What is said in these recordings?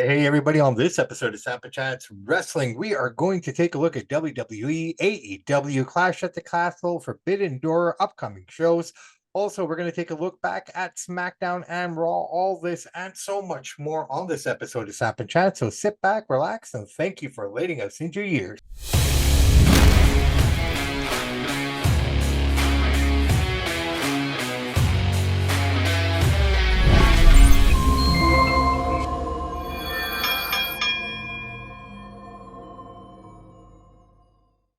Hey, everybody, on this episode of SAMP&CHANCE Wrestling, we are going to take a look at WWE, AEW, Clash at the Castle, Forbidden Door, upcoming shows. Also, we're going to take a look back at SmackDown and Raw, all this and so much more on this episode of SAMP&CHANCE. So sit back, relax, and thank you for letting us into your ears.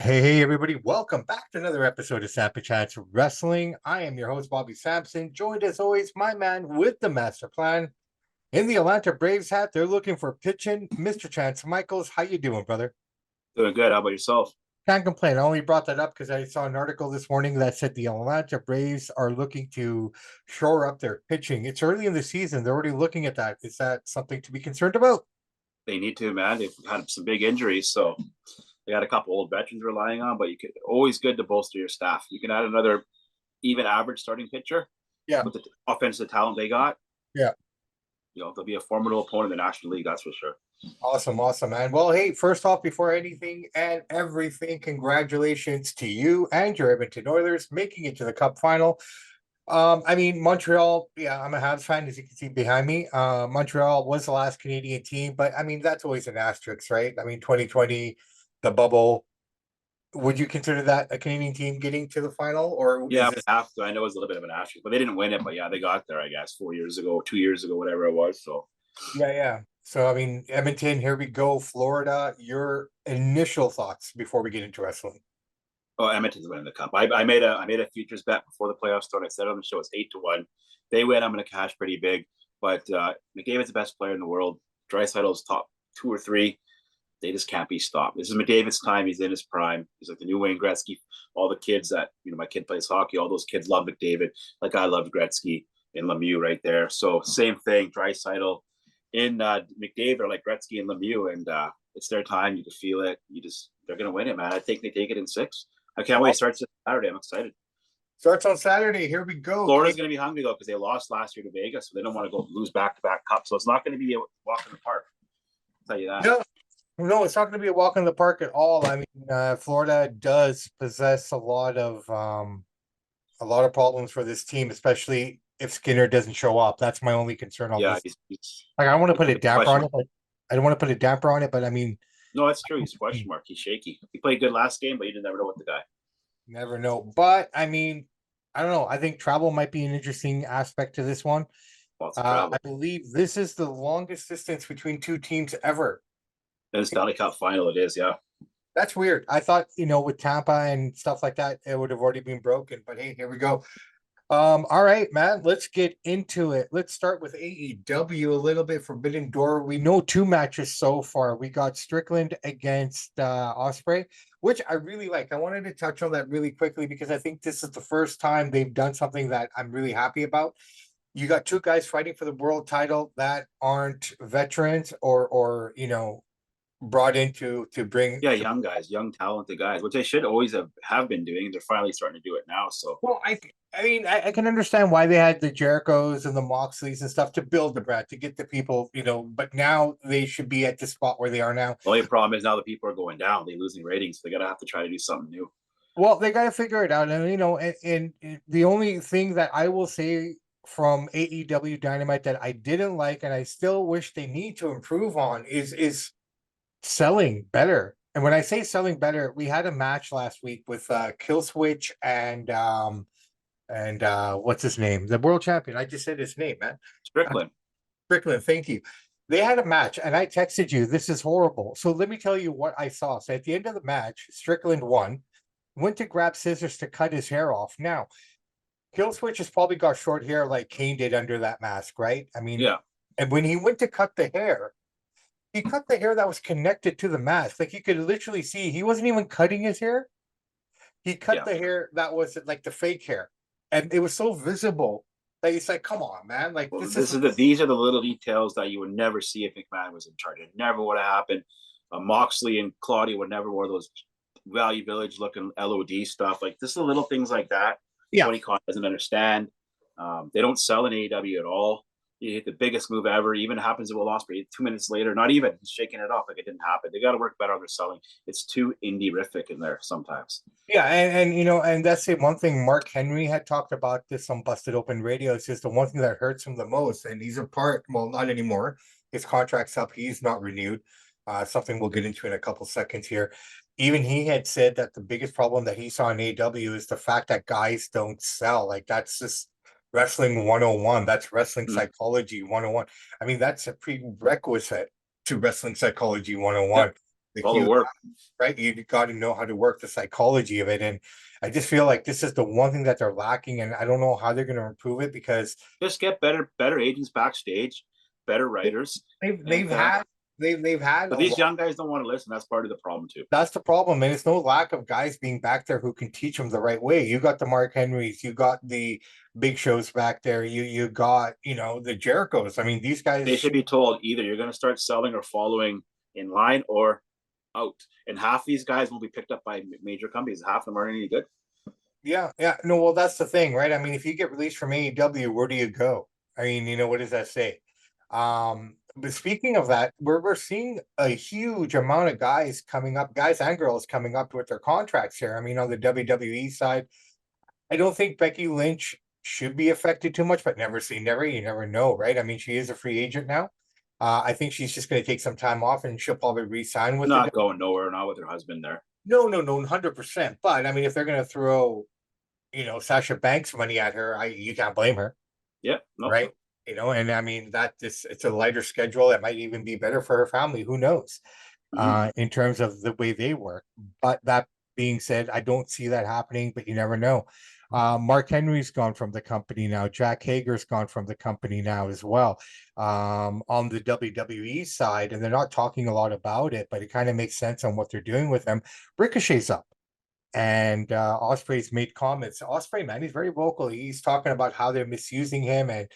Hey, everybody, welcome back to another episode of SAMP&CHANCE Wrestling. I am your host, Bobby Sampson, joined as always, my man with the master plan. In the Atlanta Braves hat, they're looking for pitching. Mr. Chance Michaels, how you doing, brother? Doing good. How about yourself? Can't complain. I only brought that up because I saw an article this morning that said the Atlanta Braves are looking to shore up their pitching. It's early in the season. They're already looking at that. Is that something to be concerned about? They need to, man. They've had some big injuries, so they got a couple old veterans relying on. But you could always good to bolster your staff. You can add another even average starting pitcher. Yeah. With the offensive talent they got. Yeah. They'll be a formidable opponent in the National League. That's for sure. Awesome, man. Well, hey, first off, before anything and everything, congratulations to you and your Edmonton Oilers making it to the Cup final. I mean, Montreal, yeah, I'm a Habs fan, as you can see behind me. Montreal was the last Canadian team, but I mean, that's always an asterisk, right? I mean, 2020, the bubble. Would you consider that a Canadian team getting to the final, or yeah, after I know it was a little bit of an asterisk, but they didn't win it. But yeah, they got there, I guess, 4 years ago, 2 years ago, whatever it was. So yeah. So I mean, Edmonton, here we go. Florida, your initial thoughts before we get into wrestling. Oh, Edmonton's winning the cup. I made a futures bet before the playoffs started. I said on the show it's 8-1. They win, I'm going to cash pretty big. But McDavid's the best player in the world. Draisaitl's top 2 or 3. They just can't be stopped. This is McDavid's time. He's in his prime. He's like the new Wayne Gretzky. All the kids that, my kid plays hockey, all those kids love McDavid. Like I love Gretzky and Lemieux right there. So same thing, Draisaitl in McDavid are like Gretzky and Lemieux. And it's their time. You can feel it. They're going to win it, man. I think they take it in 6. I can't wait. It starts Saturday. I'm excited. Starts on Saturday. Here we go. Florida's going to be hungry, though, because they lost last year to Vegas. So they don't want to go lose back-to-back cups. So it's not going to be a walk in the park. I'll tell you that. No, it's not going to be a walk in the park at all. I mean, Florida does possess a lot of problems for this team, especially if Skinner doesn't show up. That's my only concern on this. Like, I don't want to put a damper on it. I don't want to put a damper on it, but I mean, no, that's true. He's a question mark. He's shaky. He played good last game, but you never know with the guy. Never know. But I mean, I don't know. I think travel might be an interesting aspect to this one. I believe this is the longest distance between two teams ever. And Stanley Cup final, it is, yeah. That's weird. I thought, with Tampa and stuff like that, it would have already been broken. But hey, here we go. All right, man, let's get into it. Let's start with AEW a little bit. Forbidden Door. We know 2 matches so far. We got Strickland against Ospreay, which I really like. I wanted to touch on that really quickly because I think this is the first time they've done something that I'm really happy about. You got 2 guys fighting for the world title that aren't veterans or brought in to bring young guys, young talented guys, which they should always have been doing. They're finally starting to do it now. So I mean, I can understand why they had the Jerichos and the Moxleys and stuff to build the brand, to get the people, but now they should be at the spot where they are now. The only problem is now the people are going down. They're losing ratings. So they gotta have to try to do something new. Well, they got to figure it out. And and the only thing that I will say from AEW Dynamite that I didn't like, and I still wish they need to improve on, is selling better. And when I say selling better, we had a match last week with Killswitch and what's his name? The world champion. I just said his name, man. Strickland. Strickland, thank you. They had a match, and I texted you, this is horrible. So let me tell you what I saw. So at the end of the match, Strickland won, went to grab scissors to cut his hair off. Now, Killswitch has probably got short hair like Kane did under that mask, right? I mean, yeah. And when he went to cut the hair, he cut the hair that was connected to the mask. Like, you could literally see he wasn't even cutting his hair. He cut the hair that was like the fake hair. And it was so visible that it's like, come on, man. Like, these are the little details that you would never see if McMahon was in charge. It never would have happened. Moxley and Claudia would never wear those Value Village looking LOD stuff. Like, just the little things like that. Yeah. Tony Khan doesn't understand. They don't sell in AEW at all. You hit the biggest move ever. Even happens to Will Ospreay 2 minutes later. Not even, he's shaking it off like it didn't happen. They got to work better on their selling. It's too indie-rific in there sometimes. Yeah, and and that's the one thing Mark Henry had talked about this on Busted Open Radio. It's just the one thing that hurts him the most, and he's a part. Well, not anymore. His contract's up. He's not renewed. Something we'll get into in a couple seconds here. Even he had said that the biggest problem that he saw in AEW is the fact that guys don't sell. Like that's just wrestling 101. That's wrestling psychology 101. I mean, that's a prerequisite to wrestling psychology 101. Yep. All the work. Right? You got to know how to work the psychology of it. And I just feel like this is the one thing that they're lacking. And I don't know how they're going to improve it because just get better agents backstage, better writers. They've had but these young guys don't want to listen. That's part of the problem too. That's the problem. And it's no lack of guys being back there who can teach them the right way. You got the Mark Henrys, you got the Big Shows back there, you got, the Jerichos. I mean, these guys, they should be told either you're going to start selling or following in line or out. And half these guys will be picked up by major companies. Half of them aren't any good. Yeah. No, well, that's the thing, right? I mean, if you get released from AEW, where do you go? I mean, what does that say? But speaking of that, we're seeing a huge amount of guys coming up, guys and girls coming up with their contracts here. I mean, on the WWE side, I don't think Becky Lynch should be affected too much, but never say never. You never know, right? I mean, she is a free agent now. I think she's just going to take some time off, and she'll probably re-sign with. Not going nowhere, not with her husband there. No, 100%. But I mean, if they're going to throw, Sasha Banks money at her, you can't blame her. Yeah, right. And I mean it's a lighter schedule. It might even be better for her family. Who knows? In terms of the way they work. But that being said, I don't see that happening, but you never know. Mark Henry's gone from the company now. Jack Hager's gone from the company now as well. On the WWE side, and they're not talking a lot about it, but it kind of makes sense on what they're doing with them. Ricochet's up. And Ospreay's made comments. Ospreay, man, he's very vocal. He's talking about how they're misusing him, and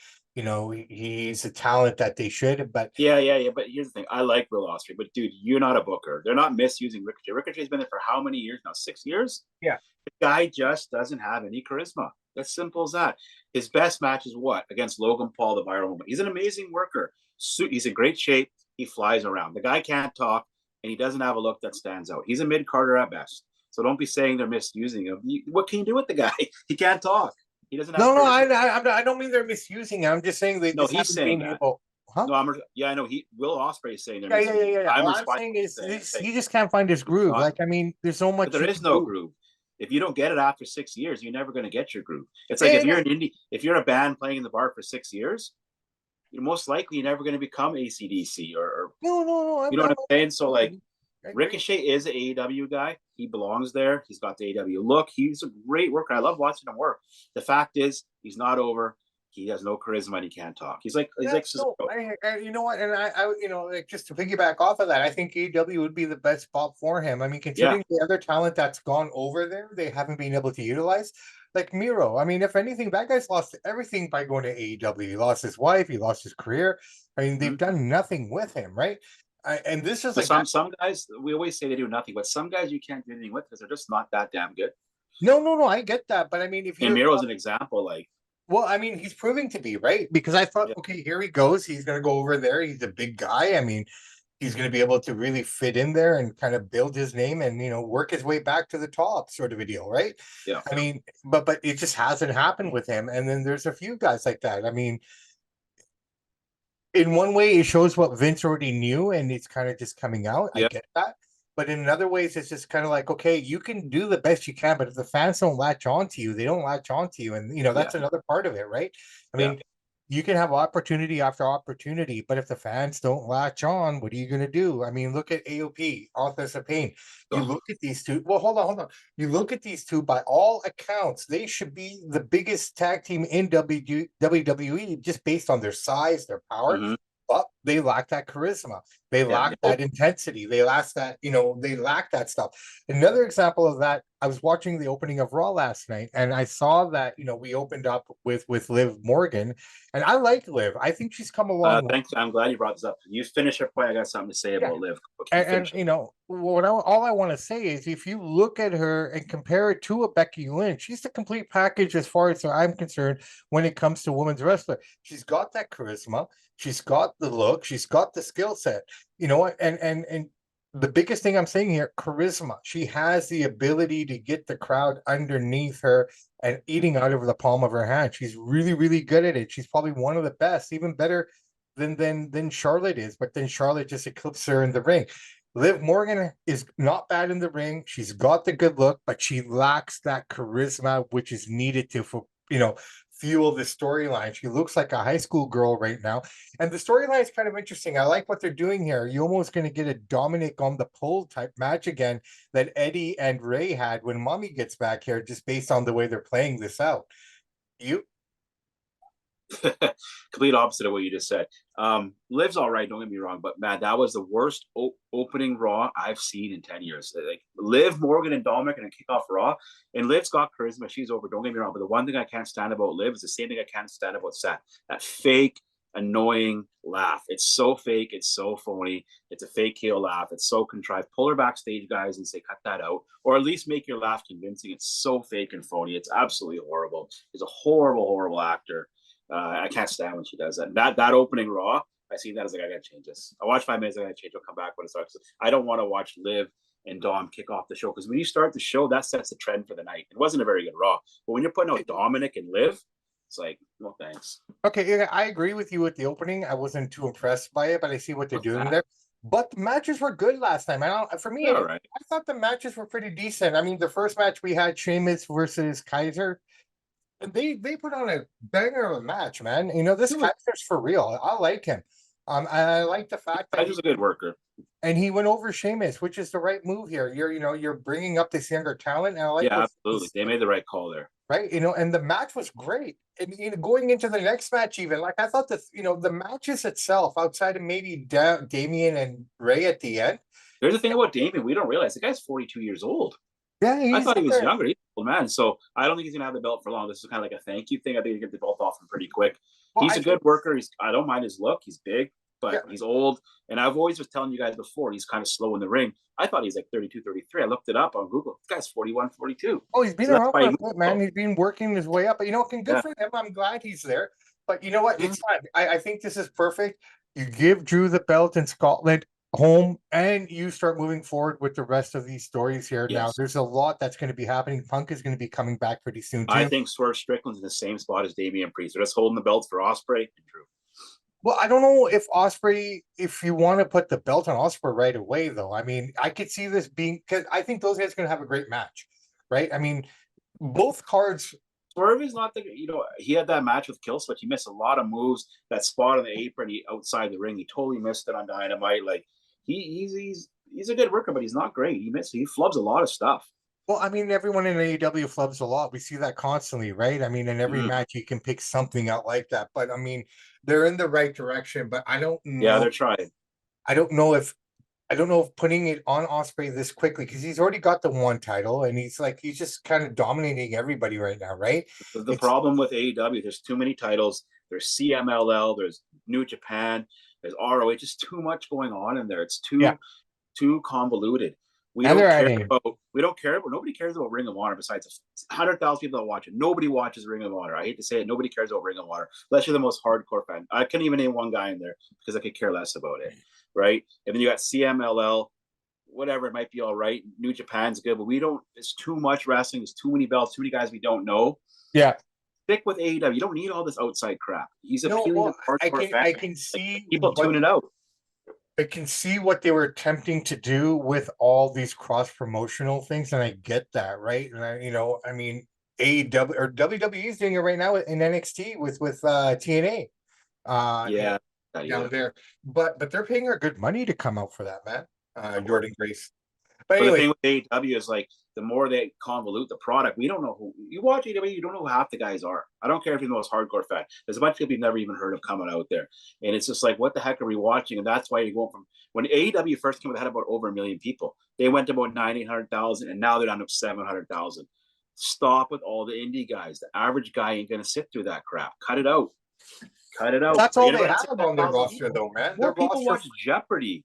he's a talent that they should. But yeah. But here's the thing: I like Will Ospreay, but dude, you're not a booker. They're not misusing Ricochet. Ricochet's been there for how many years now? 6 years. Yeah, the guy just doesn't have any charisma. That's simple as that. His best match is what? Against Logan Paul, the viral moment. He's an amazing worker. He's in great shape. He flies around. The guy can't talk, and he doesn't have a look that stands out. He's a mid-carder at best. So don't be saying they're misusing him. What can you do with the guy? He can't talk. He doesn't have. No, I don't mean they're misusing him. I'm just saying they. No, he's saying that. Huh? No, I know. Will Ospreay is saying they're misusing. Yeah. I'm saying is he just can't find his groove. Like, I mean, there's so much. But there is no groove. If you don't get it after 6 years, you're never going to get your groove. It's like if you're an indie, if you're a band playing in the bar for 6 years, you're most likely never going to become ACDC or. No. You know what I'm saying? So like. Ricochet is an AEW guy. He belongs there. He's got the AEW look. He's a great worker. I love watching him work. The fact is, he's not over. He has no charisma and he can't talk. He's like you know what? And I like just to piggyback off of that, I think AEW would be the best spot for him. I mean, considering the other talent that's gone over there, they haven't been able to utilize. Like Miro. I mean, if anything, that guy's lost everything by going to AEW. He lost his wife. He lost his career. I mean, they've done nothing with him, right? And this is like some guys. We always say they do nothing, but some guys you can't do anything with because they're just not that damn good. No, I get that, but I mean, if Miro's an example, like. Well, I mean, he's proving to be right because I thought, okay, here he goes. He's going to go over there. He's a big guy. I mean, he's going to be able to really fit in there and kind of build his name and work his way back to the top, sort of a deal, right? Yeah. I mean, but it just hasn't happened with him. And then there's a few guys like that. I mean. In one way, it shows what Vince already knew, and it's kind of just coming out. I get that. But in other ways, it's just kind of like, okay, you can do the best you can, but if the fans don't latch on to you, they don't latch on to you. And, that's another part of it, right? I mean, you can have opportunity after opportunity, but if the fans don't latch on, what are you going to do? I mean, look at AOP, Authors of Pain. You look at these two. Well, hold on. You look at these two, by all accounts, they should be the biggest tag team in WWE just based on their size, their power. Mm-hmm. But they lack that charisma. They lack that intensity. They lack that, they lack that stuff. Another example of that I was watching the opening of Raw last night, and I saw that we opened up with Liv Morgan, and I like Liv. I think she's come a long way. Thanks. I'm glad you brought this up. You finish your point. I got something to say Yeah, about Liv. Okay, you and finish it. all I want to say is if you look at her and compare it to a Becky Lynch, she's the complete package as far as I'm concerned when it comes to women's wrestler. She's got that charisma, she's got the look, she's got the skill set. And the biggest thing I'm saying here, charisma. She has the ability to get the crowd underneath her and eating out of the palm of her hand. She's really, really good at it. She's probably one of the best, even better than Charlotte is, but then Charlotte just eclipses her in the ring. Liv Morgan is not bad in the ring. She's got the good look, but she lacks that charisma which is needed to fuel the storyline. She looks like a high school girl right now. And the storyline is kind of interesting. I like what they're doing here. You're almost going to get a Dominic on the pole type match again that Eddie and Ray had when Mommy gets back here, just based on the way they're playing this out. You Complete opposite of what you just said. Liv's all right, don't get me wrong, but man, that was the worst opening Raw I've seen in 10 years. Like Liv Morgan and Dominic and kick off Raw, and Liv's got charisma. She's over. Don't get me wrong, but the one thing I can't stand about Liv is the same thing I can't stand about Seth. That fake, annoying laugh. It's so fake. It's so phony. It's a fake heel laugh. It's so contrived. Pull her backstage, guys, and say cut that out, or at least make your laugh convincing. It's so fake and phony. It's absolutely horrible. She's a horrible, horrible actor. I can't stand when she does that. That opening Raw, I see that as like I gotta change this. I watch 5 minutes, I gotta change. I'll come back when it starts. I don't want to watch Liv and Dom kick off the show because when you start the show, that sets the trend for the night. It wasn't a very good Raw, but when you're putting out Dominic and Liv, it's like, no thanks. Okay, yeah, I agree with you with the opening. I wasn't too impressed by it, but I see what they're doing there. But the matches were good last time. For me, all right. I thought the matches were pretty decent. I mean, the first match we had Sheamus versus Kaiser. And they put on a banger of a match, man. This Kaiser's for real. I like him. I like the fact that Kaiser's a good worker, and he went over Sheamus, which is the right move here. You're bringing up this younger talent, and I like absolutely. They made the right call there, right? And the match was great. And going into the next match, even like I thought the matches itself, outside of maybe Damian and Ray at the end. There's the thing about Damian, we don't realize the guy's 42 years old. Yeah, I thought he was younger. He's an old man. So I don't think he's gonna have the belt for long. This is kind of like a thank you thing. I think he get the belt off him pretty quick. Well, he's a good worker. I don't mind his look. He's big, but he's old. And I've always was telling you guys before, he's kind of slow in the ring. I thought he's like 32, 33. I looked it up on Google. This guy's 41, 42. Oh, he's been around for a bit, man. He's been working his way up. But good for him. I'm glad he's there. But you know what? It's fine. I think this is perfect. You give Drew the belt in Scotland home, and you start moving forward with the rest of these stories here. Now there's a lot that's going to be happening. Punk is going to be coming back pretty soon too. I think Swerve Strickland's in the same spot as Damian Priest. They're just holding the belts for Ospreay and Drew. Well, I don't know if Ospreay, if you want to put the belt on Ospreay right away, though. I mean, I could see this being, because I think those guys are going to have a great match, right? I mean, both cards. Swerve is not he had that match with Killswitch. He missed a lot of moves. That spot on the apron, outside the ring, he totally missed it on Dynamite. Like he's a good worker, but he's not great. He flubs a lot of stuff. Well, I mean, everyone in AEW flubs a lot. We see that constantly, right? I mean, in every match, you can pick something out like that. But I mean, they're in the right direction. But I don't know. Yeah, they're trying. I don't know if putting it on Ospreay this quickly, because he's already got the one title, and he's just kind of dominating everybody right now, right? The problem with AEW, there's too many titles. There's CMLL, there's New Japan, there's ROH. Just too much going on in there. It's too convoluted. Nobody cares about Ring of Honor besides 100,000 people that watch it. Nobody watches Ring of Honor. I hate to say it. Nobody cares about Ring of Honor unless you're the most hardcore fan. I couldn't even name one guy in there because I could care less about it. Right. And then you got CMLL, whatever. It might be all right. New Japan's good, but it's too much wrestling. There's too many belts, too many guys we don't know. Yeah. Stick with AEW. You don't need all this outside crap. He's appealing to hardcore fans. I can see people tune it out. I can see what they were attempting to do with all these cross promotional things, and I get that, right? And I mean, AEW or WWE is doing it right now in NXT with TNA. Down there, but they're paying her good money to come out for that, man. Jordan Grace. But But the anyway, thing with AEW is like the more they convolute the product, we don't know who you watch AEW, you don't know who half the guys are. I don't care if you're the most hardcore fan. There's a bunch of people you've never even heard of coming out there. And it's just like, what the heck are we watching? And that's why you go from when AEW first came out, they had about over 1 million people. They went to about 900,000 and now they're down to 700,000. Stop with all the indie guys. The average guy ain't gonna sit through that crap. Cut it out. Cut it out. that's all Forget they about have on their 600,000 roster, people. though, man. Their More people roster. watch Jeopardy.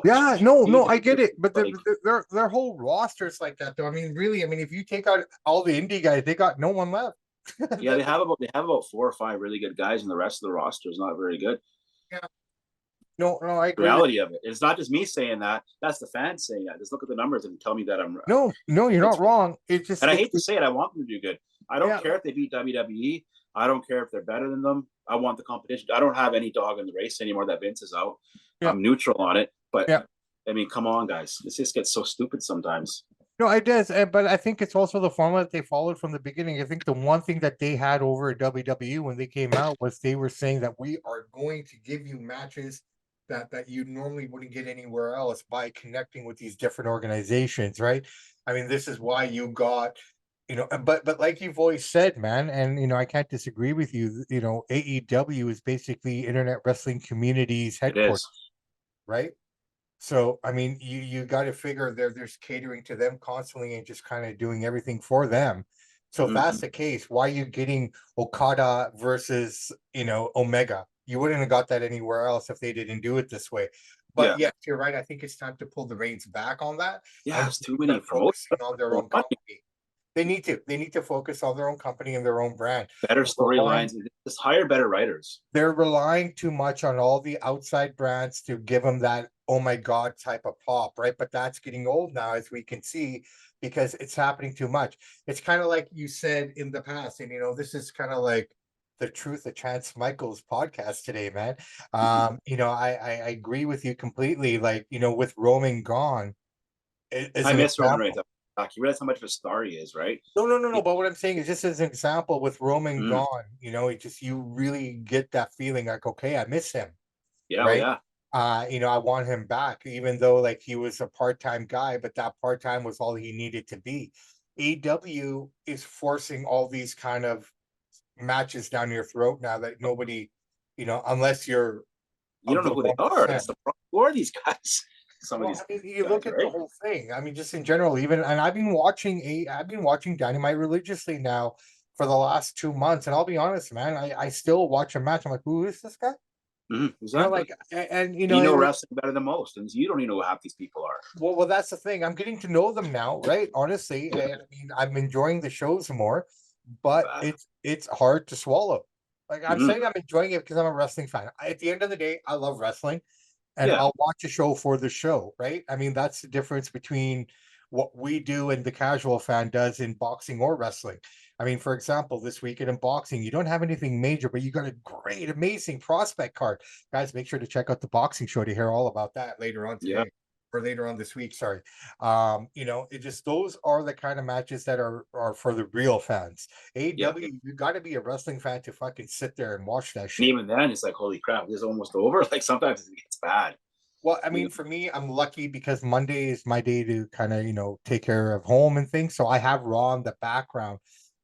Yeah, no, I get it, but Like, their whole roster's like that, though. I mean, really, I mean, if you take out all the indie guys, they got no one left. yeah, they have about 4 or 5 really good guys, and the rest of the roster is not very good. Yeah. No, I agree. Reality of it. It's not just me saying that. That's the fans saying that. Just look at the numbers and tell me that I'm No, you're not wrong. It's just, and I hate to say it, I want them to do good. I don't Yeah. care if they beat WWE. I don't care if they're better than them. I want the competition. I don't have any dog in the race anymore that Vince is out. Yeah. I'm neutral on it. But Yeah. I mean, come on, guys. This just gets so stupid sometimes. No, it does, but I think it's also the formula that they followed from the beginning. I think the one thing that they had over at WWE when they came out was they were saying that we are going to give you matches that you normally wouldn't get anywhere else by connecting with these different organizations, right? I mean, this is why you got, but like you've always said, man, and I can't disagree with you. AEW is basically Internet Wrestling Community's It headquarters, is. right? So I mean, you got to figure there's catering to them constantly and just kind of doing everything for them. So if that's the case, why are you getting Okada versus Omega? You wouldn't have got that anywhere else if they didn't do it this way. But Yeah. yes, you're right. I think it's time to pull the reins back on that. Yeah, And it's too many promotions. focusing on their own company. They need to focus on their own company and their own brand. Better storylines. Just hire better writers. They're relying too much on all the outside brands to give them that oh my god type of pop, right? But that's getting old now, as we can see, because it's happening too much. It's kind of like you said in the past, and this is kind of like the truth of Chance Michael's podcast today, man. I agree with you completely. Like, with Roman gone, I miss Roman Reigns. You realize how much of a star he is, right? No. But what I'm saying is, just as an example, with Roman gone, you really get that feeling like, okay, I miss him. Yeah, right? yeah. I want him back, even though like he was a part-time guy, but that part-time was all he needed to be. AEW is forcing all these kind of matches down your throat now that nobody, unless you're you don't know who they are. That's the problem. Who are these guys? Some of these. You look at the whole thing. I mean, just in general, even, and I've been watching Dynamite religiously now for the last 2 months, and I'll be honest, man, I still watch a match. I'm like, who is this guy? Exactly. And you know wrestling better than most, and you don't even know who half these people are. Well, that's the thing. I'm getting to know them now, right? Honestly, I mean, I'm enjoying the shows more, but it's hard to swallow. Like I'm saying, I'm enjoying it because I'm a wrestling fan. At the end of the day, I love wrestling, and I'll watch a show for the show, right? I mean, that's the difference between what we do and the casual fan does in boxing or wrestling. I mean, for example, this weekend in boxing, you don't have anything major, but you got a great, amazing prospect card. Guys, make sure to check out the boxing show to hear all about that later on today. Or later on this week, sorry. It just, those are the kind of matches that are for the real fans. AEW, you got to be a wrestling fan to fucking sit there and watch that shit. And even then, it's like, holy crap, this is almost over. Like sometimes it gets bad. Well, I mean, for me, I'm lucky because Monday is my day to kind of, take care of home and things. So I have Raw in the background.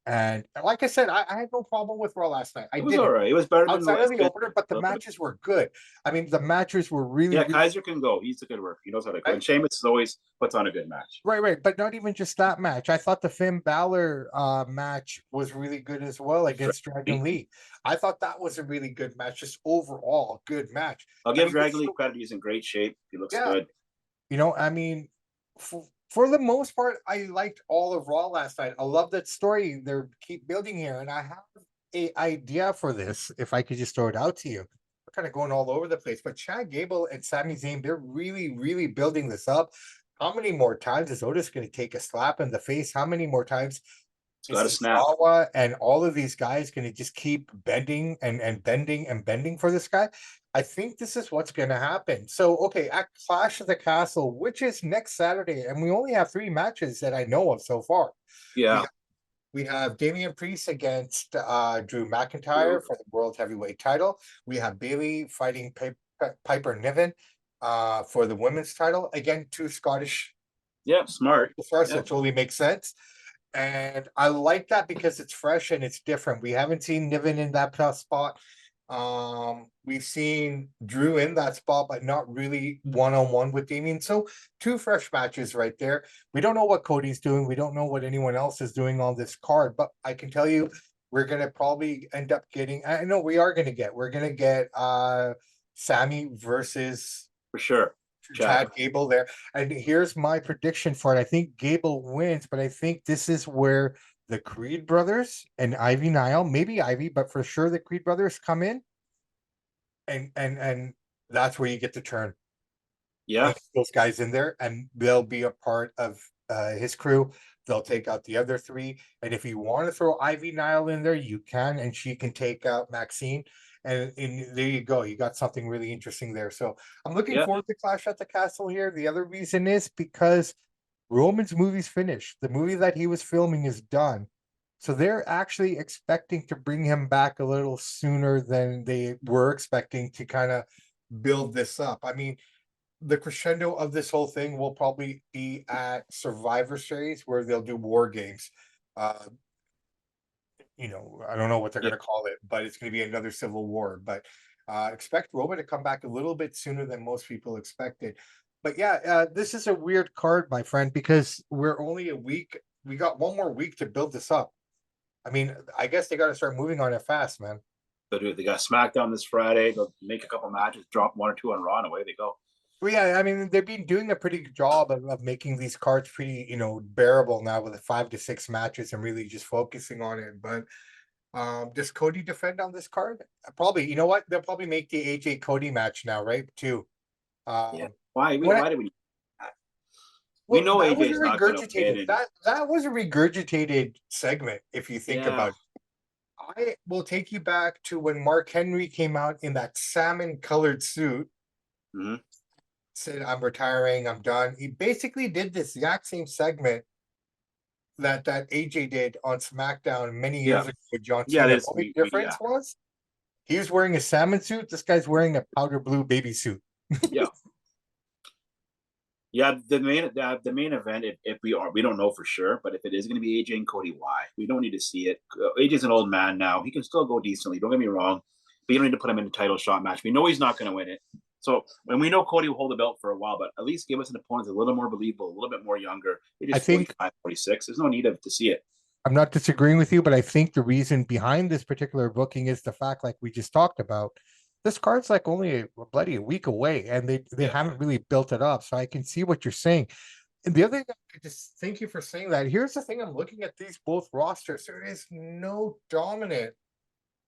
And like I said, I had no problem with Raw last night. It was all right. It was better than outside of the opener, but the matches were good. I mean, the matches were really. Yeah, Kaiser can go. He's a good worker. He knows how to go. And Sheamus always puts on a good match. Right. But not even just that match. I thought the Finn Balor match was really good as well against Dragon Lee. I thought that was a really good match. Just overall good match. I'll give Dragon Lee credit. He's in great shape. He looks good. I mean, for the most part, I liked all of Raw last night. I love that story they're keep building here, and I have an idea for this. If I could just throw it out to you, we're kind of going all over the place. But Chad Gable and Sami Zayn, they're really, really building this up. How many more times is Otis going to take a slap in the face? How many more times is Sawa and all of these guys going to just keep bending and bending and bending for this guy? I think this is what's going to happen. So, okay, at Clash of the Castle, which is next Saturday, and we only have 3 matches that I know of so far. Yeah. We have Damian Priest against Drew McIntyre for the World Heavyweight title. We have Bayley fighting Piper Niven for the women's title. Again, 2 Scottish Yeah, smart. For us, Yeah, it totally makes sense. And I like that because it's fresh and it's different. We haven't seen Niven in that spot. We've seen Drew in that spot, but not really one-on-one with Damien. So two fresh matches right there. We don't know what Cody's doing. We don't know what anyone else is doing on this card, but I can tell you we're gonna probably end up getting, I know we're gonna get Sammy versus for sure. Chad Gable there. And here's my prediction for it. I think Gable wins, but I think this is where the Creed brothers and Ivy Nile, maybe Ivy, but for sure the Creed brothers come in, and that's where you get the turn. Yeah, Those guys in there, and they'll be a part of his crew. They'll take out the other three, and if you want to throw Ivy Nile in there, you can, and she can take out Maxine. And there you go. You got something really interesting there. So I'm looking yeah. forward to Clash at the Castle here. The other reason is because Roman's movie's finished. The movie that he was filming is done. So they're actually expecting to bring him back a little sooner than they were expecting to kind of build this up. I mean, the crescendo of this whole thing will probably be at Survivor Series where they'll do war games. Uh, I don't know what they're Yeah. going to call it, but it's going to be another civil war. But expect Roman to come back a little bit sooner than most people expected. But yeah, this is a weird card, my friend, because we're only a week. We got one more week to build this up. I mean, I guess they got to start moving on it fast, man. They got SmackDown this Friday. They'll make a couple matches, drop one or two on Raw, and away they go. Well, yeah, I mean, they've been doing a pretty good job of making these cards pretty, bearable now with the 5 to 6 matches and really just focusing on it. But does Cody defend on this card? Probably. You know what? They'll probably make the AJ Cody match now, right? Too. Yeah. Um, Why? Why did we? We well, know that was a AJ's not going to win. regurgitated. That was a regurgitated segment, if you think Yeah. about it. I will take you back to when Mark Henry came out in that salmon colored suit, Mhm. said, I'm retiring, I'm done. He basically did this exact same segment that AJ did on SmackDown many Yeah. years ago with John Yeah, it Cena. is. The only difference was he was wearing a salmon suit. This guy's wearing a powder blue baby suit. Yeah. Yeah, the main event, if we don't know for sure, but if it is going to be AJ and Cody, why? We don't need to see it. AJ's an old man now; he can still go decently. Don't get me wrong, but you don't need to put him in a title shot match. We know he's not going to win it. So, and we know Cody will hold the belt for a while, but at least give us an opponent that's a little more believable, a little bit more younger. It I is think 45, 46. There's no need to see it. I'm not disagreeing with you, but I think the reason behind this particular booking is the fact, like we just talked about, this card's like only a week away, and they haven't really built it up. So I can see what you're saying. And the other thing, I just thank you for saying that. Here's the thing: I'm looking at these both rosters. There is no dominant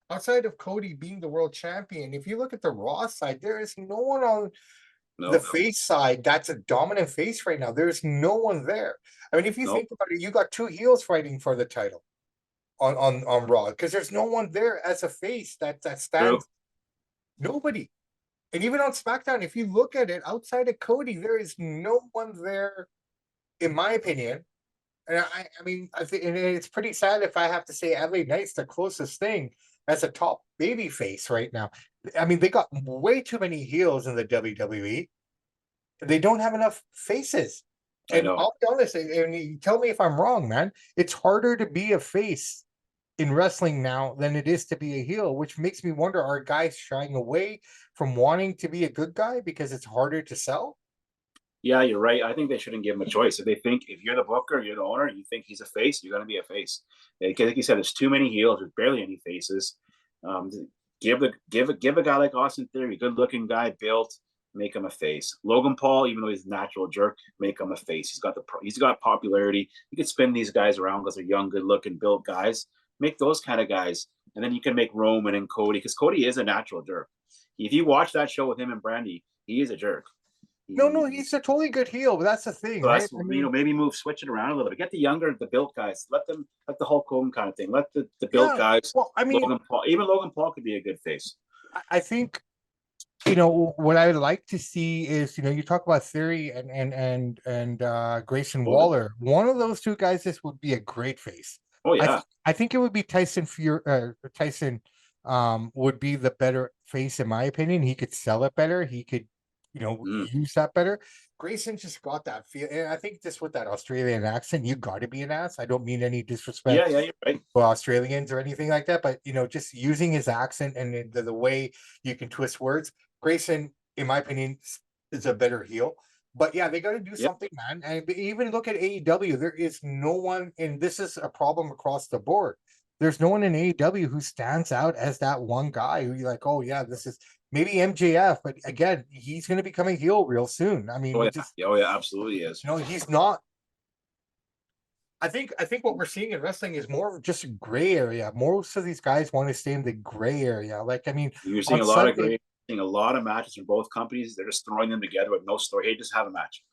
outside of Cody being the world champion. If you look at the Raw side, there is no one on the No, face side that's a dominant face right now. There's no one there. I mean, if you no, think about it, you got two heels fighting for the title on Raw because there's no one there as a face that true. stands. Nobody. And even on SmackDown, if you look at it outside of Cody, there is no one there, in my opinion. And I mean, I think, and it's pretty sad if I have to say LA Knight's the closest thing as a top baby face right now. I mean, they got way too many heels in the WWE. They don't have enough faces. I And know. I'll be honest, and you tell me if I'm wrong, man. It's harder to be a face in wrestling now than it is to be a heel, which makes me wonder, are guys shying away from wanting to be a good guy because it's harder to sell? Yeah, you're right. I think they shouldn't give him a choice. If they think if you're the booker, you're the owner, you think he's a face, you're going to be a face. Like you said, there's too many heels. There's barely any faces. Um, give a guy like Austin Theory, good looking guy, built, make him a face. Logan Paul, even though he's a natural jerk, make him a face. He's got popularity. You could spin these guys around because they're young, good looking, built guys. Make those kind of guys, and then you can make Roman and Cody because Cody is a natural jerk. If you watch that show with him and Brandy, he is a jerk. No, he's a totally good heel, but that's the thing, So right? that's I mean, maybe switch it around a little bit. Get the younger, the built guys. Let them like the Hulk Hogan kind of thing. Let the built yeah. guys. Well, I mean, Logan Paul, even Logan Paul could be a good face. I think what I would like to see is you talk about Theory and Grayson Logan. Waller. One of those two guys, this would be a great face. Oh yeah, I think it would be Tyson Tyson would be the better face in my opinion. He could sell it better. He could use that better. Grayson just got that feel, and I think just with that Australian accent, you got to be an ass. I don't mean any disrespect Yeah, you're right. to Australians or anything like that, but just using his accent and the way you can twist words, Grayson, in my opinion, is a better heel. But yeah, they got to do Yep. something, man. And even look at AEW. There is no one, and this is a problem across the board. There's no one in AEW who stands out as that one guy who you're like, oh yeah, this is maybe MJF, but again, he's going to become a heel real soon. I mean, Oh he yeah, just, oh yeah, absolutely is. he's not. I think what we're seeing in wrestling is more of just a gray area. Most of these guys want to stay in the gray area. Like, I mean, You're seeing on a lot of Sunday, great, seeing a lot of matches from both companies. They're just throwing them together with no story. Hey, just have a match,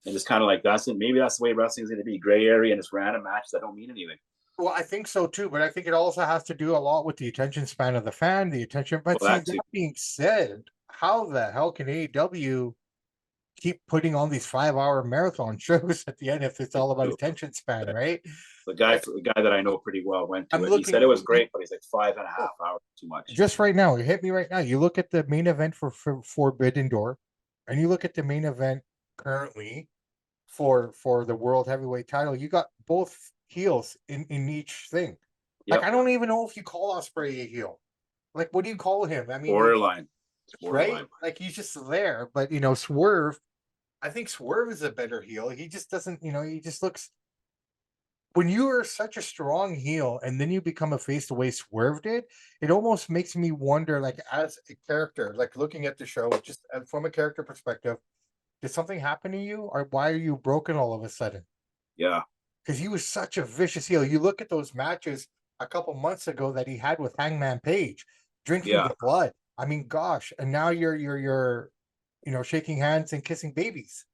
and just kind of like that's it. Maybe that's the way wrestling is going to be: gray area and it's random matches that don't mean anything. well, I think so too, but I think it also has to do a lot with the attention span of the fan, the attention. But Well, see, that that too. being said, how the hell can AEW keep putting on these 5-hour marathon shows at the end if it's all about attention span, right? The guy that I know pretty well went to I'm it. He said looking it was great, but he's like 5.5 hours too much. just right now. Hit me right now. You look at the main event for Forbidden Door, and you look at the main event currently for the world heavyweight title. You got both heels in each thing. Like, Yep, I don't even know if you call Osprey a heel. Like, what do you call him? I mean, borderline. It's right? borderline. Like, he's just there. But Swerve, I think Swerve is a better heel. He just doesn't. He just looks. When you are such a strong heel and then you become a face the way Swerve did, it almost makes me wonder, like, as a character, like looking at the show, just from a character perspective, did something happen to you, or why are you broken all of a sudden? Yeah, Because he was such a vicious heel. You look at those matches a couple months ago that he had with Hangman Page, drinking yeah, the blood. I mean, gosh, and now you're shaking hands and kissing babies.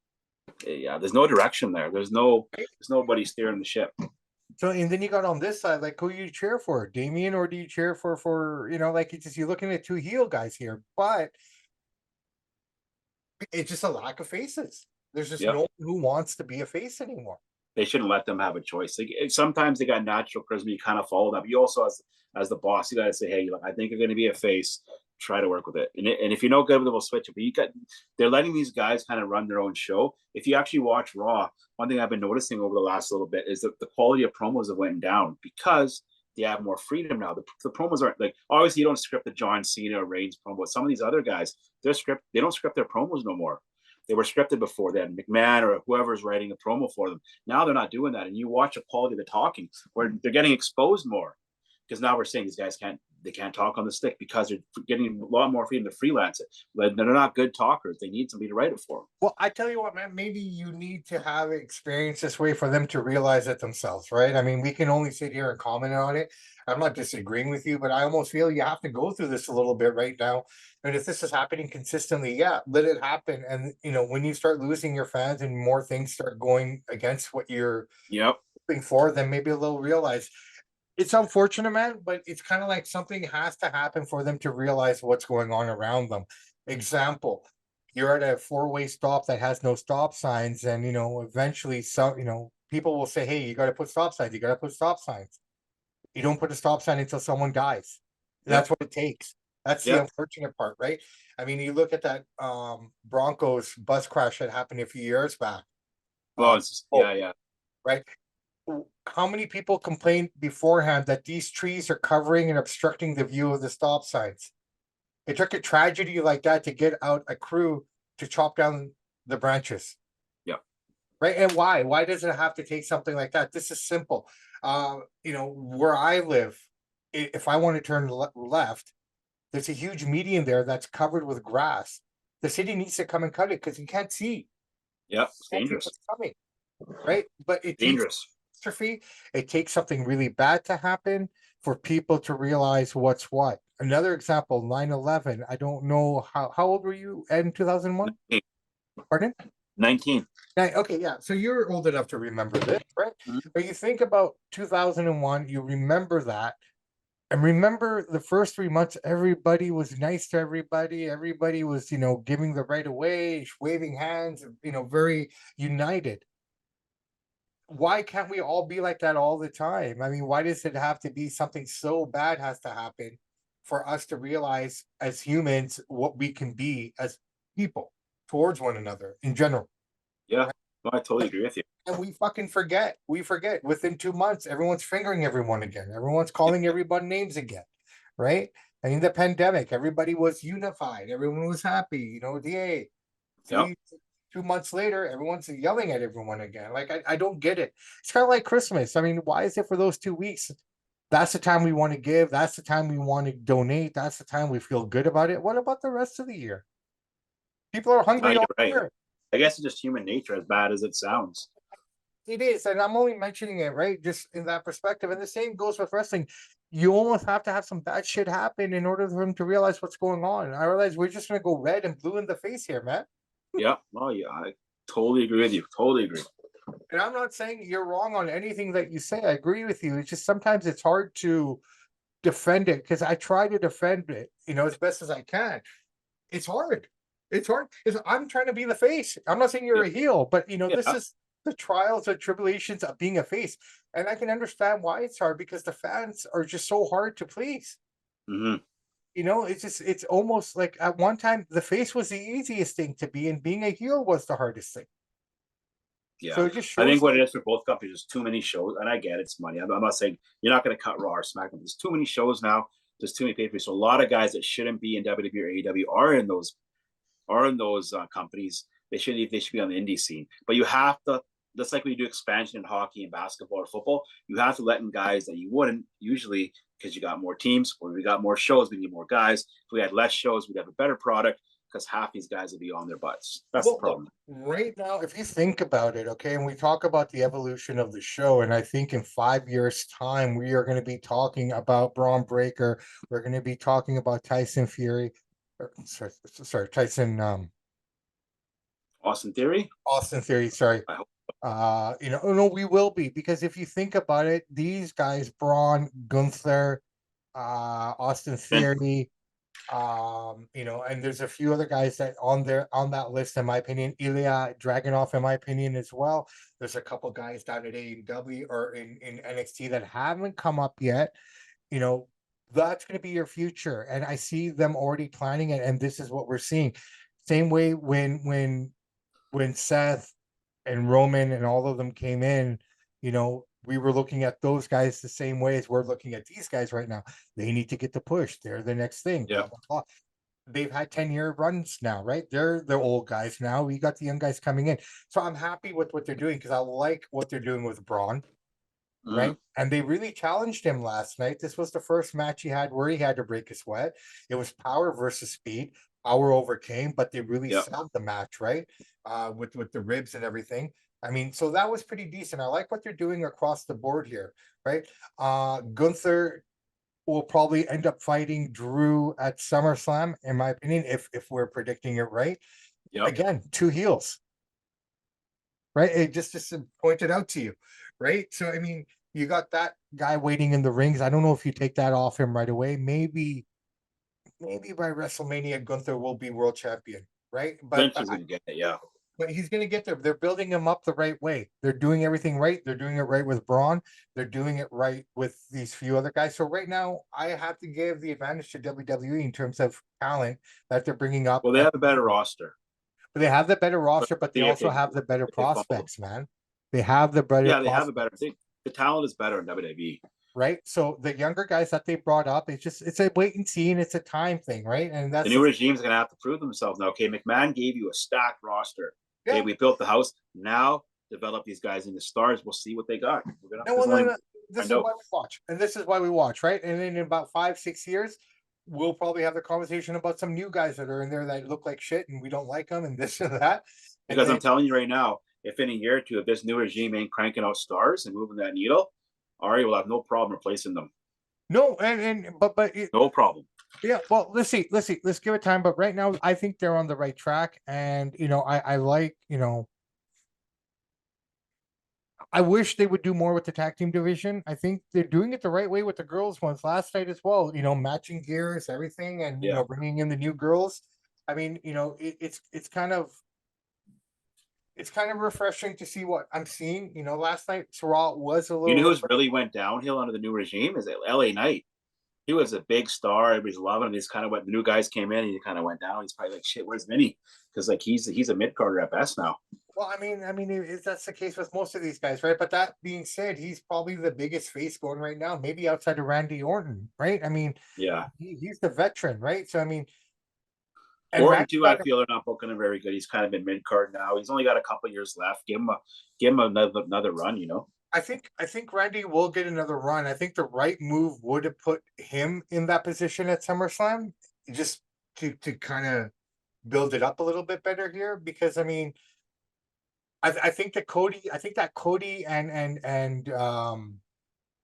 yeah. There's no direction there. Right? There's nobody steering the ship. So, and then you got on this side, like, who you cheer for, Damien, or do you cheer for like, it's just, you're looking at two heel guys here, but it's just a lack of faces. There's just no Yep. one who wants to be a face anymore. They shouldn't let them have a choice. Like, sometimes they got natural charisma. You kind of follow that. But you also, as the boss, you got to say, hey, I think you're going to be a face. Try to work with it. And if you're no good with it, we'll switch it. But they're letting these guys kind of run their own show. If you actually watch Raw, one thing I've been noticing over the last little bit is that the quality of promos have went down because they have more freedom now. The promos aren't like, obviously you don't script the John Cena or Reigns promo. Some of these other guys, they don't script their promos no more. They were scripted before then. McMahon or whoever's writing a promo for them. Now they're not doing that. And you watch the quality of the talking where they're getting exposed more. Because now we're saying these guys can't talk on the stick because they're getting a lot more freedom to freelance it. But they're not good talkers. They need somebody to write it for them. Well, I tell you what, man, maybe you need to have experience this way for them to realize it themselves, right? I mean, we can only sit here and comment on it. I'm not disagreeing with you, but I almost feel you have to go through this a little bit right now. And if this is happening consistently, yeah, let it happen. And when you start losing your fans and more things start going against what you're Yep. hoping for, then maybe they'll realize. It's unfortunate, man, but it's kind of like something has to happen for them to realize what's going on around them. Example, you're at a four-way stop that has no stop signs, and eventually people will say, hey, you got to put stop signs, you got to put stop signs. You don't put a stop sign until someone dies. That's Yep. what it takes. That's the Yep. unfortunate part, right? I mean, you look at that Broncos bus crash that happened a few years back. Well, it's just, Oh, yeah. right. How many people complained beforehand that these trees are covering and obstructing the view of the stop signs? It took a tragedy like that to get out a crew to chop down the branches. Yep. Right. And why? Why does it have to take something like that? This is simple. Where I live, if I want to turn left, there's a huge median there that's covered with grass. The city needs to come and cut it because you can't see. Yep. It's Can't see dangerous. what's coming. Right. But it takes Dangerous. catastrophe. It takes something really bad to happen for people to realize what's what. Another example, 9/11. I don't know how old were you in 2001? 19. Pardon? 19. Okay, yeah. So you're old enough to remember this, right? Mhm. But you think about 2001, you remember that. And remember the first 3 months, everybody was nice to everybody. Everybody was, giving the right away, waving hands, very united. Why can't we all be like that all the time? I mean, why does it have to be something so bad has to happen for us to realize as humans what we can be as people? towards one another in general. Yeah, no, I totally agree with you. And we fucking forget. We forget within 2 months, everyone's fingering everyone again. Everyone's calling everybody names again, right? I mean, the pandemic, everybody was unified. Everyone was happy. Yay. Yep. 2 months later, everyone's yelling at everyone again. Like, I don't get it. It's kind of like Christmas. I mean, why is it for those 2 weeks? That's the time we want to give. That's the time we want to donate. That's the time we feel good about it. What about the rest of the year? People are No, hungry you're all right. year. I guess it's just human nature, as bad as it sounds. It is, and I'm only mentioning it, right? Just in that perspective. And the same goes with wrestling. You almost have to have some bad shit happen in order for him to realize what's going on. I realize we're just gonna go red and blue in the face here, man. Yeah, well, yeah, I totally agree with you. Totally agree. And I'm not saying you're wrong on anything that you say. I agree with you. It's just sometimes it's hard to defend it because I try to defend it, as best as I can. It's hard. It's hard because I'm trying to be the face. I'm not saying you're a heel, but this Yeah. is the trials and tribulations of being a face. And I can understand why it's hard because the fans are just so hard to please. Hmm. It's almost like at one time the face was the easiest thing to be, and being a heel was the hardest thing. Yeah, So it just I shows think what like it is for both companies is too many shows, and I get it's money. I'm not saying you're not going to cut Raw or SmackDown. There's too many shows now. There's too many pay-per-views. So a lot of guys that shouldn't be in WWE or AEW are in those companies. They should be on the indie scene. But you have to, just like we do expansion in hockey and basketball or football, you have to let in guys that you wouldn't usually because you got more teams. Or we got more shows, we need more guys. If we had less shows, we'd have a better product because half these guys would be on their butts. That's the problem. Right now, if you think about it, okay, and we talk about the evolution of the show, and I think in 5 years' time, we are going to be talking about Braun Breaker. We're going to be talking about Tyson Fury, sorry, Tyson, Austin Theory. Austin Theory. Sorry. I hope. No, we will be because if you think about it, these guys, Braun, Gunther, Austin Theory, and there's a few other guys that on that list, in my opinion. Ilya Dragunov, in my opinion, as well. There's a couple guys down at AEW or in NXT that haven't come up yet. You know, that's going to be your future, and I see them already planning it. And this is what we're seeing. Same way when Seth and Roman and all of them came in, we were looking at those guys the same way as we're looking at these guys right now. They need to get the push. They're the next thing. Yeah. Blah, blah, blah. They've had 10-year runs now, right? They're the old guys now. We got the young guys coming in. So I'm happy with what they're doing because I like what they're doing with Braun, right? And they really challenged him last night. This was the first match he had where he had to break a sweat. It was power versus speed. Power overcame, but they really sold the match, right? With the ribs and everything. I mean, so that was pretty decent. I like what they're doing across the board here, right? Gunther will probably end up fighting Drew at SummerSlam, in my opinion, if we're predicting it right. Yep. Again, two heels, right? It just pointed out to you, right? So I mean, you got that guy waiting in the rings. I don't know if you take that off him right away. Maybe by WrestleMania, Gunther will be world champion, right? Eventually, gonna get it. Yeah. But he's going to get there. They're building him up the right way. They're doing everything right. They're doing it right with Braun. They're doing it right with these few other guys. So right now, I have to give the advantage to WWE in terms of talent that they're bringing up. Well, they have a better roster. But they have the better roster, but they also have the better prospects, man. They have the better. Yeah, they have a better thing. The talent is better in WWE. Right. So the younger guys that they brought up, it's a wait and see, and it's a time thing, right? And that's the new regime's going to have to prove themselves now. Okay, McMahon gave you a stacked roster. Okay, we built the house. Now develop these guys into stars. We'll see what they got. This is why we watch, and this is why we watch, right? And then in about 5-6 years, we'll probably have the conversation about some new guys that are in there that look like shit, and we don't like them, and this and that. Because I'm telling you right now, if in a year or two, if this new regime ain't cranking out stars and moving that needle, Ari will have no problem replacing them. No, but no problem. Yeah, well, let's see. Let's give it time. But right now, I think they're on the right track, and I like, I wish they would do more with the tag team division. I think they're doing it the right way with the girls ones last night as well. Matching gears, everything, and bringing in the new girls. I mean, it's kind of refreshing to see what I'm seeing. Last night Raw was a little. Who's really went downhill under the new regime is LA Knight. he was a big star. Everybody's loving him. He's kind of what the new guys came in and he kind of went down. He's probably like, shit, where's Vinny? Because like he's a mid carder at best now. Well, that's the case with most of these guys, right? But that being said, he's probably the biggest face going right now, maybe outside of Randy Orton, right? I mean, Yeah. he's the veteran, right? So I mean, and Orton Randy too, I feel they're not booking him very good. He's kind of in mid card now. He's only got a couple years left. Give him another run, you know. I think Randy will get another run. I think the right move would have put him in that position at SummerSlam, just to kind of build it up a little bit better here. Because I mean, I think that Cody and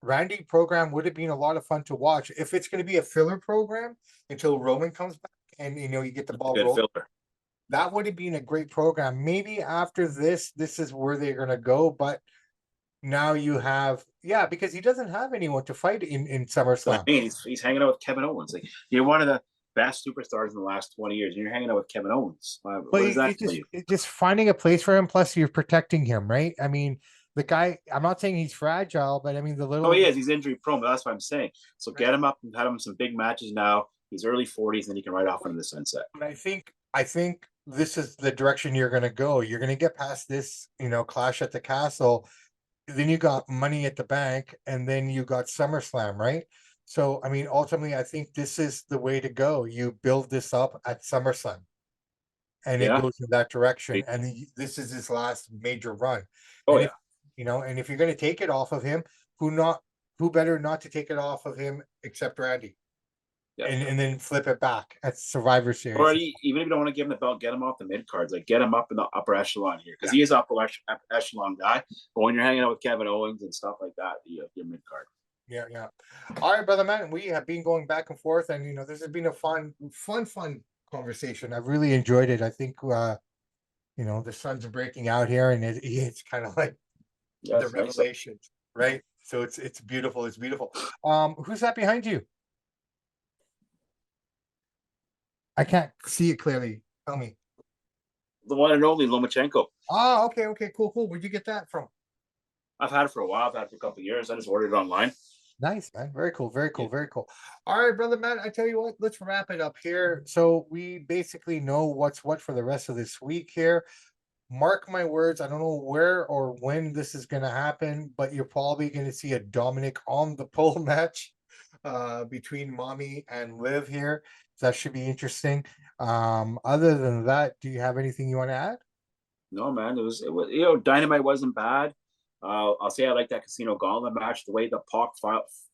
Randy program would have been a lot of fun to watch. If it's going to be a filler program until Roman comes back and you get the ball Good rolling, filler. that would have been a great program. Maybe after this is where they're going to go, but now you have, yeah, because he doesn't have anyone to fight in So I SummerSlam. mean, he's hanging out with Kevin Owens. Like you're one of the best superstars in the last 20 years, and you're hanging out with Kevin Owens. But What does that tell you? it's just finding a place for him. Plus, you're protecting him, right? I mean, the guy. I'm not saying he's fragile, but I mean the Oh, little. he is. He's injury prone, but that's what I'm saying. So get him up and have him some big matches now. He's early 40s, and he can ride off into the sunset. And I think this is the direction you're going to go. You're going to get past this, Clash at the Castle. Then you got Money at the Bank, and then you got SummerSlam, right? So, I mean, ultimately, I think this is the way to go. You build this up at SummerSlam, and it Yeah. goes in that direction. And this is his last major run. Oh, And yeah. and if you're going to take it off of him, who better not to take it off of him except Randy, Yeah. and then flip it back at Survivor Series. Or even if you don't want to give him the belt, get him off the mid cards. Like get him up in the upper echelon here because he is upper echelon guy. But when you're hanging out with Kevin Owens and stuff like that, you're mid card. Yeah, yeah. All right, brother man. We have been going back and forth, and this has been a fun conversation. I've really enjoyed it. I think the sun's breaking out here, and it's kind of like the revelation, right? So it's beautiful. It's beautiful. Who's that behind you? I can't see it clearly. Tell me. The one and only Lomachenko. Oh, okay, cool. Where'd you get that from? I've had it for a while. I've had it for a couple of years. I just ordered it online. Nice, man. Very cool. All right, brother man. I tell you what, let's wrap it up here. So we basically know what's what for the rest of this week here. Mark my words, I don't know where or when this is going to happen, but you're probably going to see a Dominic on the pole match between Mommy and Liv here. That should be interesting. Other than that, do you have anything you want to add? No, man. It was Dynamite wasn't bad. I'll say I like that Casino Gauntlet match. The way the Pac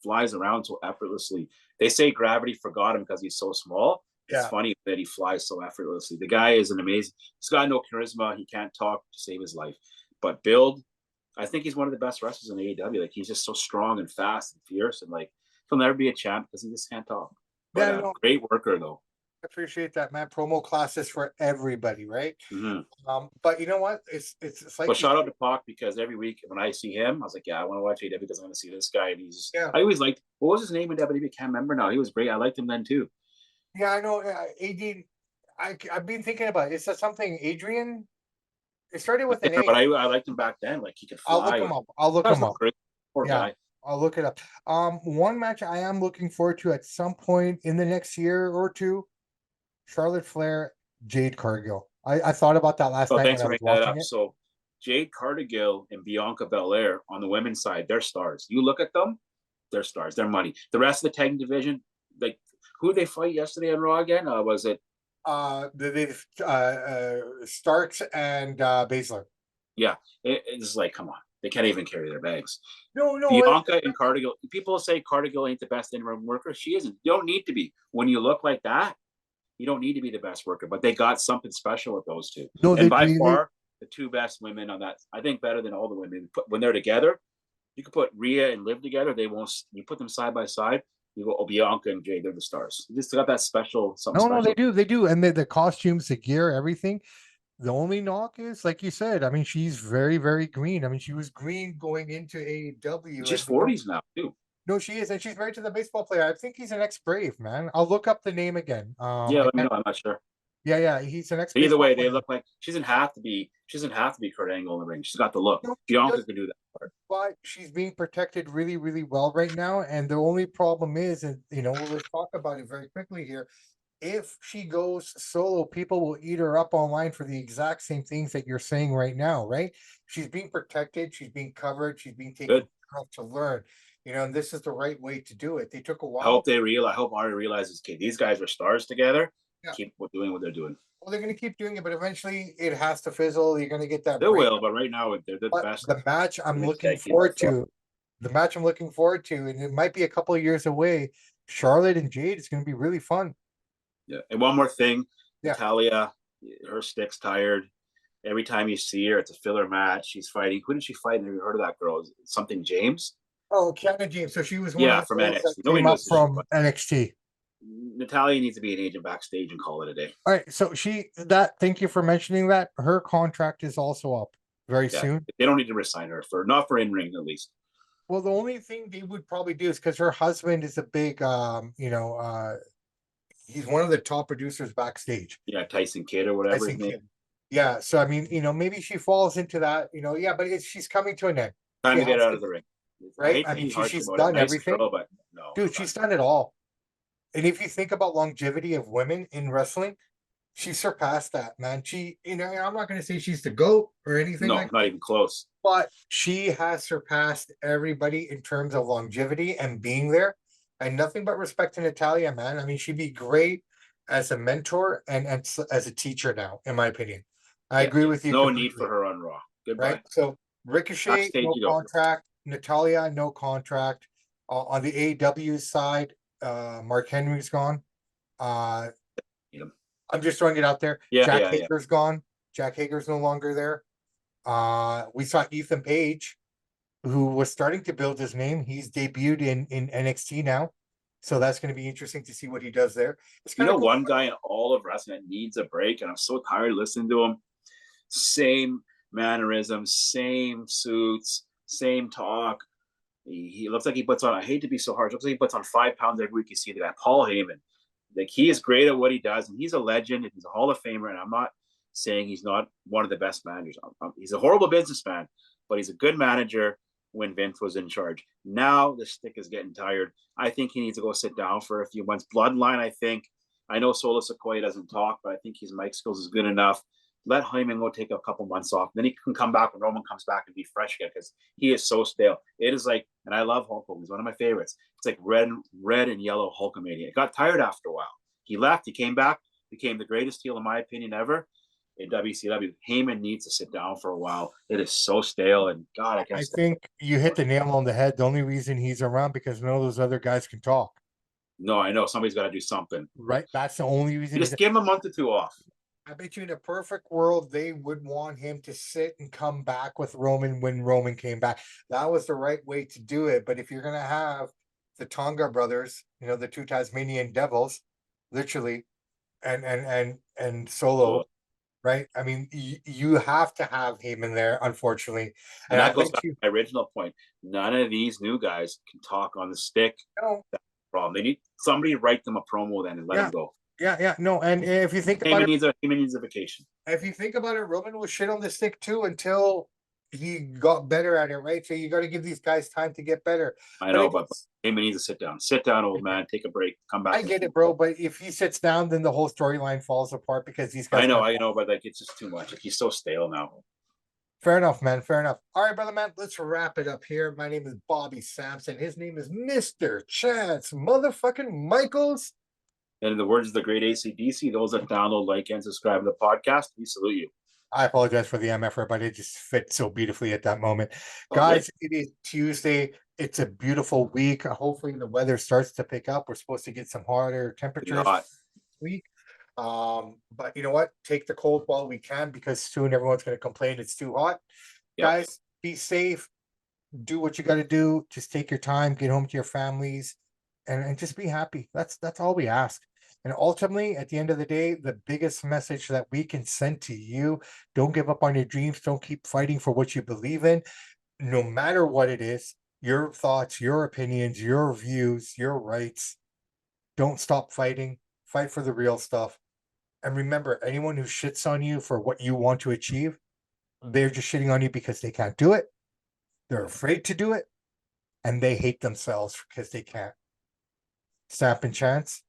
flies around so effortlessly. They say gravity forgot him because he's so small. It's funny that he flies so effortlessly. The guy is an amazing. He's got no charisma. He can't talk to save his life. But build, I think he's one of the best wrestlers in AEW. Like he's just so strong and fast and fierce, and like he'll never be a champ because he just can't talk. But great worker though. I appreciate that, man. Promo classes for everybody, right? Mm-hmm. But you know what? It's like. Well, shout out to Pac because every week when I see him, I was like, yeah, I want to watch AEW because I'm going to see this guy. And he's. I always liked. What was his name in WWE? I can't remember now. He was great. I liked him then too. Yeah, I know. I've been thinking about it. Is that something Adrian? It started with an A. But I liked him back then. Like he could fly. I'll look him up. Poor guy. I'll look it up. One match I am looking forward to at some point in the next year or two. Charlotte Flair, Jade Cargill. I thought about that last night when I was watching it. So Jade Cargill and Bianca Belair on the women's side, they're stars. You look at them, they're stars. They're money. The rest of the tag division, like who did they fight yesterday on Raw again? Was it Starks and Baszler? Yeah, it's like, come on, they can't even carry their bags. No. Bianca and Cargill. People say Cargill ain't the best in-ring worker. She isn't. You don't need to be. When you look like that, you don't need to be the best worker. But they got something special with those two. No, and by far the two best women on that. I think better than all the women. When they're together, you could put Rhea and Liv together. They won't. You put them side by side. You go, Bianca and Jade, they're the stars. They just got that special something. No, they do, and the costumes, the gear, everything. The only knock is, like you said, I mean, she's very, very green. I mean, she was green going into AEW. She's 40s now, too. No, she is, and she's married to the baseball player. I think he's an ex-Brave, man. I'll look up the name again. Let me know. I'm not sure. Yeah, he's an ex. Either way, they look like she doesn't have to be. She doesn't have to be Kurt Angle in the ring. She's got the look. Bianca can do that part. but she's being protected really, really well right now. And the only problem is, and let's talk about it very quickly here. If she goes solo, people will eat her up online for the exact same things that you're saying right now, right? She's being protected, she's being covered, she's being taken Good. care of to learn. And this is the right way to do it. They took a I hope while. they realize. I hope Ari realizes, okay, these guys are stars together. Yeah. Keep doing what they're doing. Well, they're going to keep doing it, but eventually it has to fizzle. You're going to get that They break. will, but right now they're the But best. the match I'm women's looking tag team by forward far. to, and it might be a couple of years away. Charlotte and Jade is going to be really fun. Yeah. And one more thing, Yeah. Natalia, her stick's tired. Every time you see her, it's a filler match. She's fighting. Who did she fight? Have you heard of that girl? Something James? Oh, Kiana James. So she was one of the from girls NXT. that Nobody came up knows who she from was. NXT. Natalia needs to be an agent backstage and call it a day. All right. So thank you for mentioning that. Her contract is also up very soon. They don't need to resign her not for in ring at least. Well, the only thing they would probably do is because her husband is a big, he's one of the top producers backstage. Yeah, Tyson Kidd or whatever his name. Yeah. So I mean, maybe she falls into that. Yeah, but she's coming to an end. Time to get out of the ring. Right? I mean, she's done everything. Girl, but no, dude, she's done it all. And if you think about longevity of women in wrestling, she surpassed that, man. I'm not going to say she's the GOAT or anything. No, not even close. But she has surpassed everybody in terms of longevity and being there. And nothing but respect to Natalia, man. I mean, she'd be great as a mentor and as a teacher now, in my opinion. I agree with you. No completely. Need for her on Raw. Goodbye. Right? So Ricochet, no contract. Natalia, no contract. On the AEW side, Mark Henry's gone. I'm just throwing it out there. Jack Hager's gone. Jack Hager's no longer there. We saw Ethan Page, who was starting to build his name. He's debuted in NXT now. So that's going to be interesting to see what he does there. One guy in all of wrestling that needs a break, and I'm so tired of listening to him. Same mannerisms, same suits, same talk. He looks like he puts on, I hate to be so harsh, looks like he puts on 5 pounds every week. You see the guy, Paul Heyman. Like, he is great at what he does, and he's a legend, and he's a Hall of Famer, and I'm not saying he's not one of the best managers. He's a horrible businessman, but he's a good manager when Vince was in charge. Now the stick is getting tired. I think he needs to go sit down for a few months. Bloodline, I know Solo Sikoa doesn't talk, but I think his mic skills is good enough. Let Heyman go take a couple months off. Then he can come back when Roman comes back and be fresh again, because he is so stale. It is like, and I love Hulk Hogan. He's one of my favorites. It's like red and yellow Hulkamania. It got tired after a while. He left. He came back, became the greatest heel, in my opinion, ever in WCW. Heyman needs to sit down for a while. It is so stale, and God, I think you hit the nail on the head. The only reason he's around because none of those other guys can talk. No, I know somebody's got to do something. Right, that's the only reason. Just give him a month or two off. I bet you in a perfect world, they would want him to sit and come back with Roman when Roman came back. That was the right way to do it. But if you're going to have the Tonga brothers, the 2 Tasmanian devils, literally, and Solo, right? I mean, you have to have Heyman there, unfortunately. And that goes back to my original point. None of these new guys can talk on the stick. No. That's the problem. They need somebody to write them a promo then and let them go. Yeah, no, and if you think about it, Heyman needs a vacation. If you think about it, Roman was shit on the stick too until he got better at it, right? So you got to give these guys time to get better. I know, but Heyman needs to sit down. Sit down, old man. Take a break. Come back. I get it, bro. But if he sits down, then the whole storyline falls apart because these guys. I know, but like it's just too much. Like, he's so stale now. Fair enough, man. Fair enough. All right, brother, man. Let's wrap it up here. My name is Bobby Sampson. His name is Mr. Chance motherfucking Michaels. And in the words of the great AC/DC, those that download, like, and subscribe to the podcast, we salute you. I apologize for the MF, but it just fit so beautifully at that moment. Guys, it is Tuesday. It's a beautiful week. Hopefully the weather starts to pick up. We're supposed to get some hotter temperatures this week. But you know what? Take the cold while we can, because soon everyone's going to complain it's too hot. Yep. Guys, be safe. Do what you got to do. Just take your time. Get home to your families. And just be happy. That's all we ask. And ultimately, at the end of the day, the biggest message that we can send to you: don't give up on your dreams. Don't keep fighting for what you believe in, no matter what it is. Your thoughts, your opinions, your views, your rights. Don't stop fighting. Fight for the real stuff. And remember, anyone who shits on you for what you want to achieve, they're just shitting on you because they can't do it. they're afraid to do it, and they hate themselves because they can't. Samp and Chance,